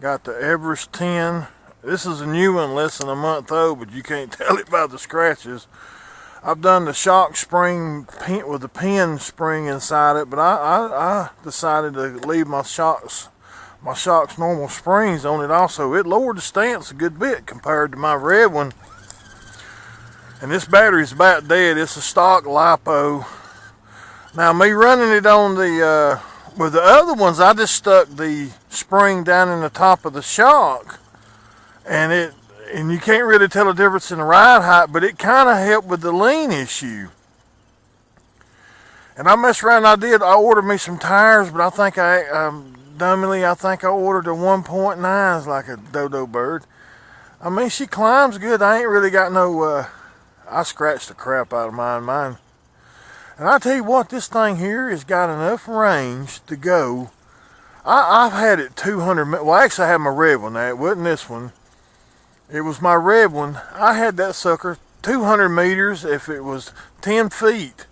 Got the Everest 10. This is a new one, less than a month old, but you can't tell it by the scratches. I've done the shock spring with the pin spring inside it, but I decided to leave my shocks normal springs on it also. It lowered the stance a good bit compared to my red one. And this battery's about dead. It's a stock LiPo. Now me running it on the with the other ones, I just stuck the spring down in the top of the shock, and you can't really tell the difference in the ride height, but it kind of helped with the lean issue. And I messed around. I ordered me some tires, but I think dumbly, I think I ordered the 1.9s like a dodo bird. I mean, she climbs good. I ain't really got no, I scratched the crap out of mine. And I tell you what, this thing here has got enough range to go. I've had it 200, well actually I had my red one. Now, it wasn't this one. It was my red one. I had that sucker 200 meters if it was 10 feet.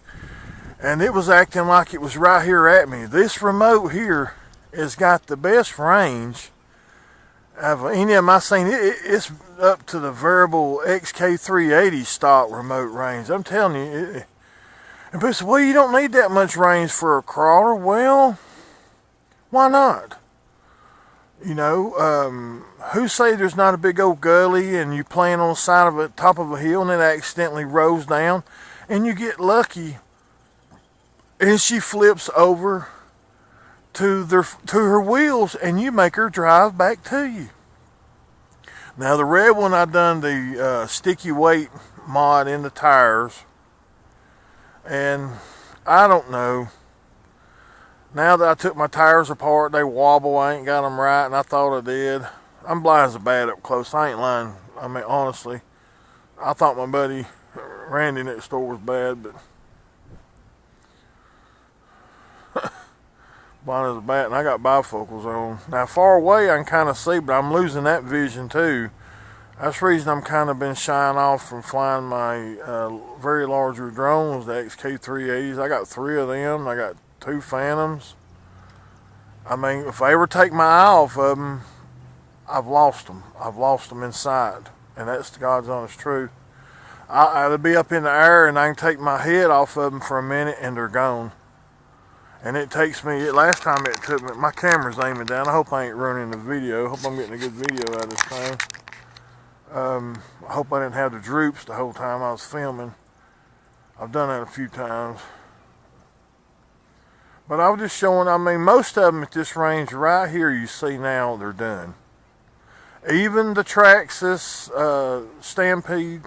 And it was acting like it was right here at me. This remote here has got the best range of any of them I've seen. It's up to the variable XK380 stock remote range. I'm telling you. And people say, well, you don't need that much range for a crawler. Well, why not? You know, who say there's not a big old gully and you playing on the side of top of a hill and it accidentally rolls down and you get lucky and she flips over to her wheels and you make her drive back to you. Now the red one, I done the sticky weight mod in the tires, and I don't know. Now that I took my tires apart, they wobble. I ain't got them right, and I thought I did. I'm blind as a bat up close. I ain't lying. I mean, honestly, I thought my buddy Randy next door was bad, but blind as a bat, and I got bifocals on. Now, far away, I can kind of see, but I'm losing that vision too. That's the reason I'm kind of been shying off from flying my very larger drones, the XK380s. I got 3 of them. I got 2 Phantoms. I mean, if I ever take my eye off of them, I've lost them. I've lost them in sight, and that's the God's honest truth. They'll be up in the air, and I can take my head off of them for a minute, and they're gone. And it takes me, last time it took me, my camera's aiming down. I hope I ain't ruining the video. I hope I'm getting a good video out of this thing. I hope I didn't have the droops the whole time I was filming. I've done that a few times. But I was just showing, I mean, most of them at this range right here you see now, they're done. Even the Traxxas Stampede,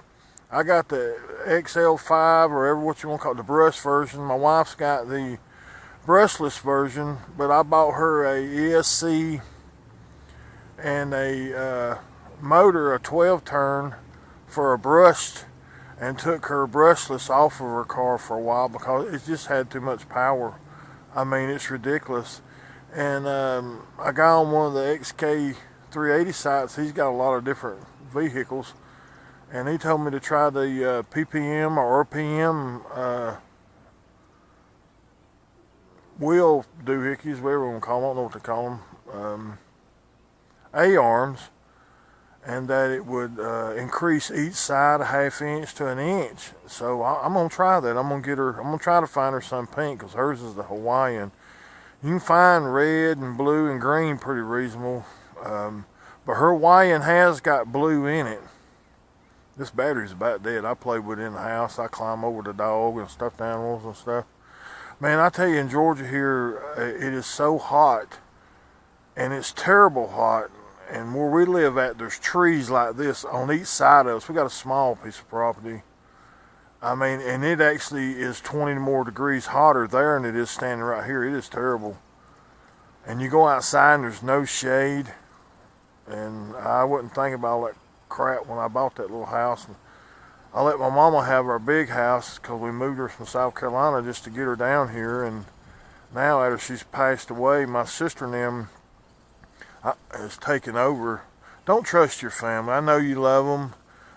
I got the XL5 or whatever what you want to call it, the brush version. My wife's got the brushless version, but I bought her a ESC and a motor, a 12 turn for a brushed, and took her brushless off of her car for a while because it just had too much power. I mean, it's ridiculous. And a guy on one of the XK380 sites, he's got a lot of different vehicles, and he told me to try the PPM or RPM wheel doohickeys, whatever you want to call them. I don't know what to call them. A-arms, and that it would increase each side a ½ inch to 1 inch. So I'm gonna try that. I'm gonna try to find her some pink, because hers is the Hawaiian. You can find red and blue and green pretty reasonable, but her Hawaiian has got blue in it. This battery's about dead. I play with it in the house. I climb over the dog and stuffed animals and stuff. Man, I tell you, in Georgia here, it is so hot, and it's terrible hot. And where we live at, there's trees like this on each side of us. We got a small piece of property. I mean, and it actually is 20 more degrees hotter there than it is standing right here. It is terrible. And you go outside and there's no shade. And I wasn't thinking about all that crap when I bought that little house. And I let my mama have our big house because we moved her from South Carolina just to get her down here. And now after she's passed away, my sister and them has taken over. Don't trust your family. I know you love them,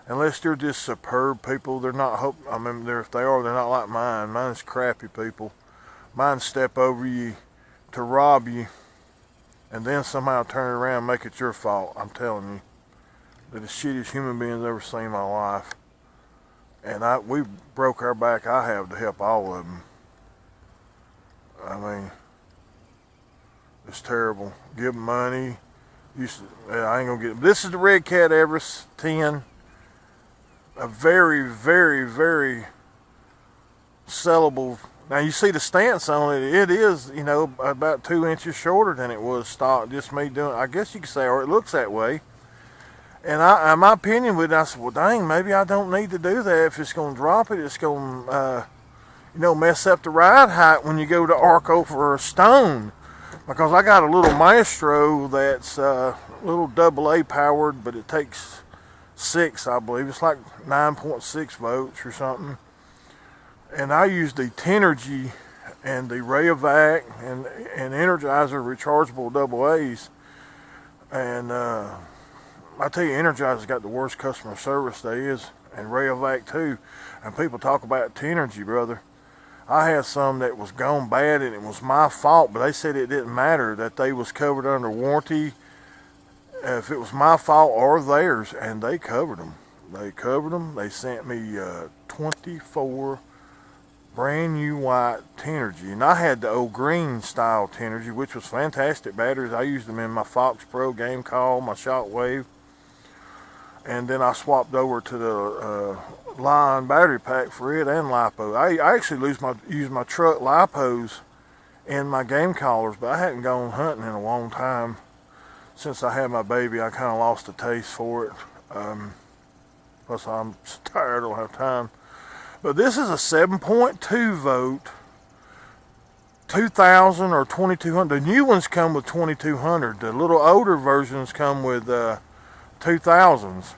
unless they're just superb people. They're not. I mean, if they are, they're not like mine. Mine's crappy people. Mine step over you to rob you, and then somehow turn it around and make it your fault. I'm telling you, they're the shittiest human beings I've ever seen in my life. And we broke our back. I have to help all of them. I mean, it's terrible. Give them money. I ain't gonna get them. This is the Redcat Everest 10. A very, very, very sellable. Now you see the stance on it. It is, you know, about 2 inches shorter than it was stock. Just me doing. I guess you could say, or it looks that way. And my opinion with it, I said, well, dang, maybe I don't need to do that. If it's gonna drop it, it's gonna, you know, mess up the ride height when you go to arc over a stone. Because I got a little Maestro that's a little AA powered, but it takes 6, I believe. It's like 9.6 volts or something. And I use the Tenergy and the Rayovac and Energizer rechargeable AA's. And I tell you, Energizer's got the worst customer service there is, and Rayovac too. And people talk about Tenergy, brother. I had some that was gone bad and it was my fault, but they said it didn't matter, that they was covered under warranty if it was my fault or theirs, and they covered them. They covered them. They sent me 24 brand new white Tenergy, and I had the old green style Tenergy, which was fantastic batteries. I used them in my Fox Pro Game Call, my Shockwave, and then I swapped over to the Lion battery pack for it and LiPo. I actually use my truck LiPos in my game callers, but I hadn't gone hunting in a long time. Since I had my baby, I kind of lost the taste for it. Plus I'm tired, I don't have time. But this is a 7.2 vote, 2000 or 2200. The new ones come with 2200. The little older versions come with 2000s.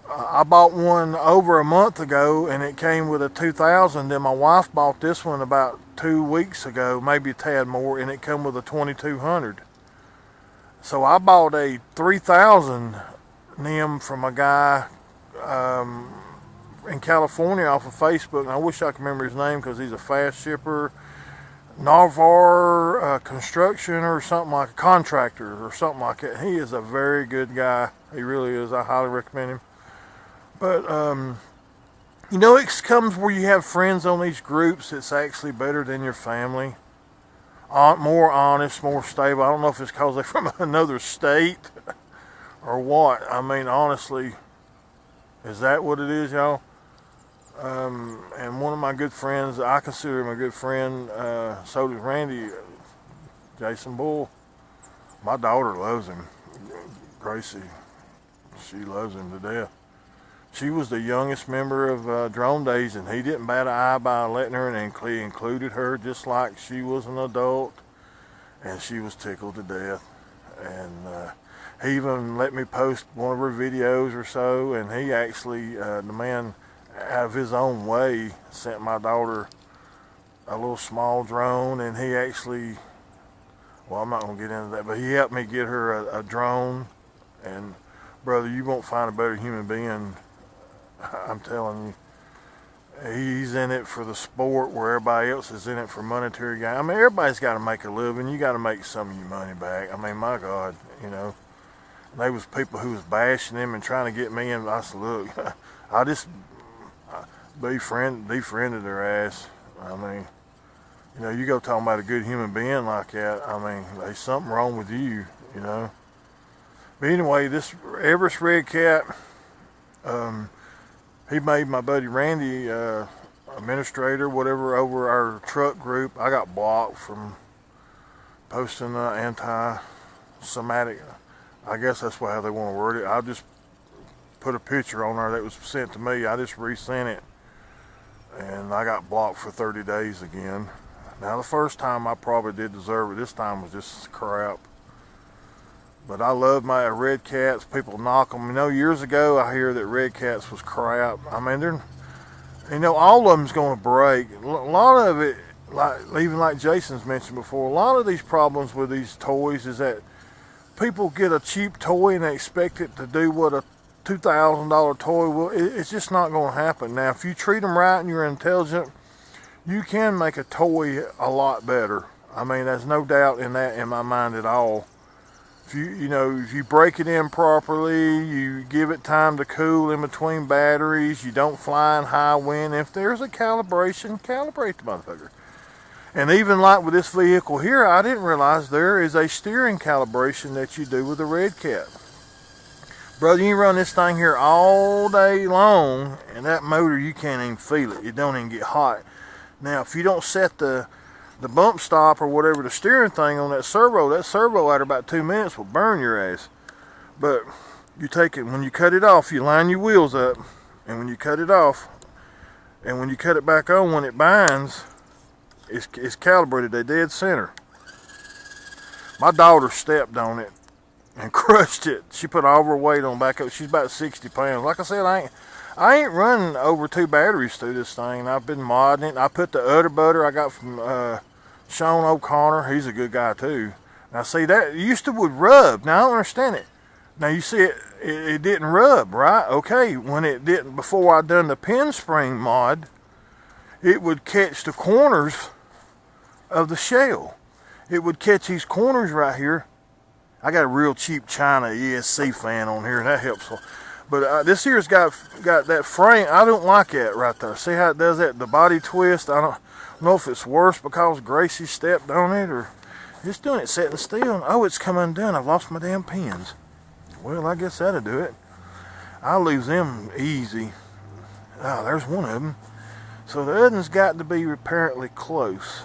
I bought one over a month ago and it came with a 2000. Then my wife bought this one about 2 weeks ago, maybe a tad more, and it come with a 2200. So I bought a 3000 NIM from a guy in California off of Facebook, and I wish I could remember his name because he's a fast shipper. Narvar Construction or something, like a contractor or something like that. He is a very good guy. He really is. I highly recommend him. But, you know, it comes where you have friends on these groups that's actually better than your family. More honest, more stable. I don't know if it's because they're from another state or what. I mean, honestly, is that what it is, y'all? And one of my good friends, I consider him a good friend, so does Randy, Jason Bull. My daughter loves him. Gracie, she loves him to death. She was the youngest member of Drone Days, and he didn't bat an eye by letting her, and he included her just like she was an adult, and she was tickled to death. And he even let me post one of her videos or so, and he actually, the man out of his own way, sent my daughter a little small drone, and he actually, well, I'm not going to get into that, but he helped me get her a drone. And brother, you won't find a better human being, I'm telling you. He's in it for the sport where everybody else is in it for monetary gain. I mean, everybody's got to make a living. You got to make some of your money back. I mean, my God, you know. And there was people who was bashing him and trying to get me in. I said, look, I just befriended their ass. I mean, you know, you go talking about a good human being like that, I mean, there's something wrong with you, you know. But anyway, this Everest Redcat, he made my buddy Randy administrator, whatever, over our truck group. I got blocked from posting anti-Semitic. I guess that's how they want to word it. I just put a picture on there that was sent to me. I just resent it, and I got blocked for 30 days again. Now, the first time I probably did deserve it. This time was just crap. But I love my Redcats. People knock them. You know, years ago, I hear that Redcats was crap. I mean, they're, you know, all of them's going to break. A lot of it, even like Jason's mentioned before, a lot of these problems with these toys is that people get a cheap toy and they expect it to do what a $2,000 toy will. It's just not going to happen. Now, if you treat them right and you're intelligent, you can make a toy a lot better. I mean, there's no doubt in that in my mind at all. If you break it in properly, you give it time to cool in between batteries, you don't fly in high wind. If there's a calibration, calibrate the motherfucker. And even like with this vehicle here, I didn't realize there is a steering calibration that you do with the Redcat. Brother, you run this thing here all day long, and that motor, you can't even feel it. It don't even get hot. Now, if you don't set the bump stop or whatever, the steering thing on that servo after about 2 minutes will burn your ass. But you take it, when you cut it off, you line your wheels up, and when you cut it off, and when you cut it back on, when it binds, it's calibrated, they dead center. My daughter stepped on it and crushed it. She put all of her weight on back up. She's about 60 pounds. Like I said, I ain't running over 2 batteries through this thing. I've been modding it. I put the udder butter I got from Sean O'Connor. He's a good guy too. Now see, that used to would rub. Now I don't understand it. Now you see it didn't rub, right? Okay, when it didn't, before I done the pin spring mod, it would catch the corners of the shell. It would catch these corners right here. I got a real cheap China ESC fan on here, and that helps. But this here's got that frame. I don't like that right there. See how it does that? The body twist. I don't know if it's worse because Gracie stepped on it, or it's doing it sitting still. Oh, it's come undone. I've lost my damn pins. Well, I guess that'll do it. I'll lose them easy. Oh, there's one of them. So the other one's got to be apparently close.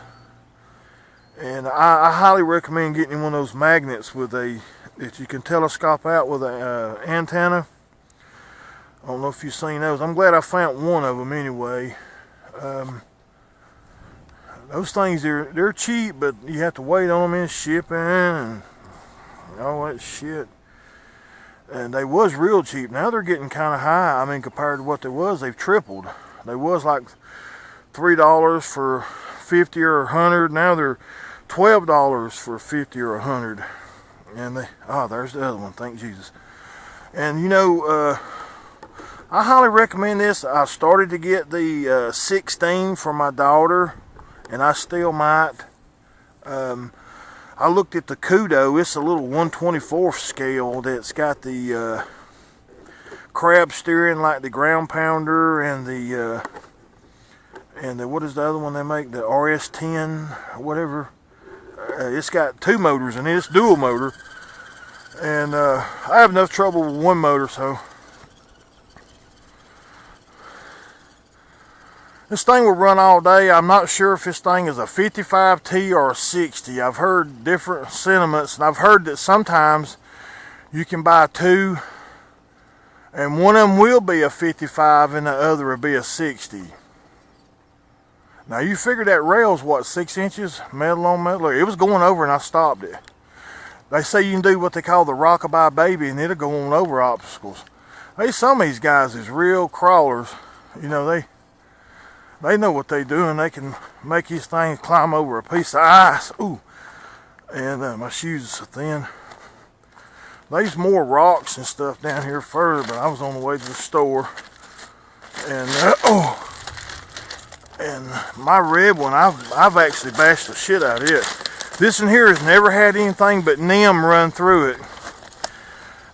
And I highly recommend getting one of those magnets with that you can telescope out with an antenna. I don't know if you've seen those. I'm glad I found one of them anyway. Those things, they're cheap, but you have to wait on them in shipping and all that shit. And they was real cheap. Now they're getting kind of high. I mean, compared to what they was, they've tripled. They was like $3 for 50 or 100. Now they're $12 for 50 or 100. And there's the other one. Thank Jesus. And I highly recommend this. I started to get the 16 for my daughter, and I still might. I looked at the Kudo. It's a little 1/24 scale that's got the crab steering like the ground pounder and the what is the other one they make? The RS10 or whatever. It's got 2 motors in it. It's dual motor. And I have enough trouble with one motor, so this thing will run all day. I'm not sure if this thing is a 55T or a 60. I've heard different sentiments, and I've heard that sometimes you can buy 2, and one of them will be a 55 and the other will be a 60. Now you figure that rail's what, 6 inches metal on metal? It was going over and I stopped it. They say you can do what they call the rockabye baby, and it'll go on over obstacles. Hey, some of these guys is real crawlers. They know what they do, and they can make these things climb over a piece of ice. Ooh, and my shoes are so thin. There's more rocks and stuff down here further, but I was on the way to the store, and and my red one, I've actually bashed the shit out of it. This in here has never had anything but NIM run through it.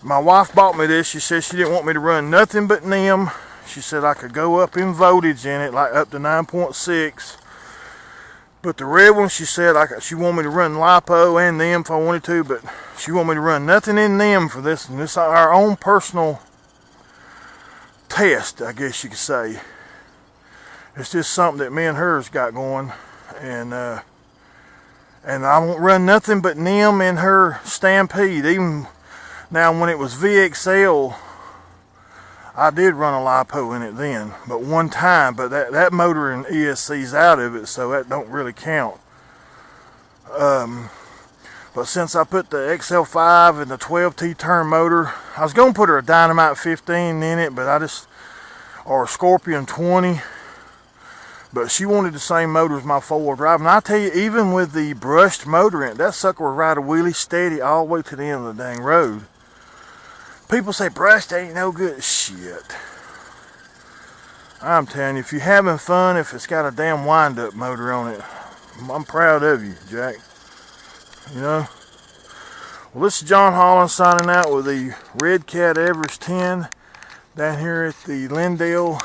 My wife bought me this. She said she didn't want me to run nothing but NIM. She said I could go up in voltage in it, like up to 9.6. But the red one, she said she wanted me to run LiPo and NIM if I wanted to, but she wanted me to run nothing in NIM for this. And this is our own personal test, I guess you could say. It's just something that me and her's got going, and I won't run nothing but NIM in her Stampede. Even now, when it was VXL, I did run a LiPo in it then, but one time. But that motor in ESC's out of it, so that don't really count. But since I put the XL5 and the 12T turn motor, I was gonna put her a Dynamite 15 in it, but or a Scorpion 20. But she wanted the same motor as my 4-wheel drive. And I tell you, even with the brushed motor in it, that sucker will ride a wheelie steady all the way to the end of the dang road. People say brushed ain't no good. Shit. I'm telling you, if you're having fun, if it's got a damn wind-up motor on it, I'm proud of you, Jack. Well, this is John Holland signing out with the Redcat Everest 10 down here at the Lindale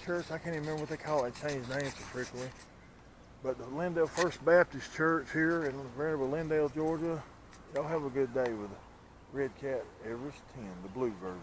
Church. I can't even remember what they call it. They change names so frequently. But the Lindale First Baptist Church here in venerable Lindale, Georgia. Y'all have a good day with the Redcat Everest 10, the blue version.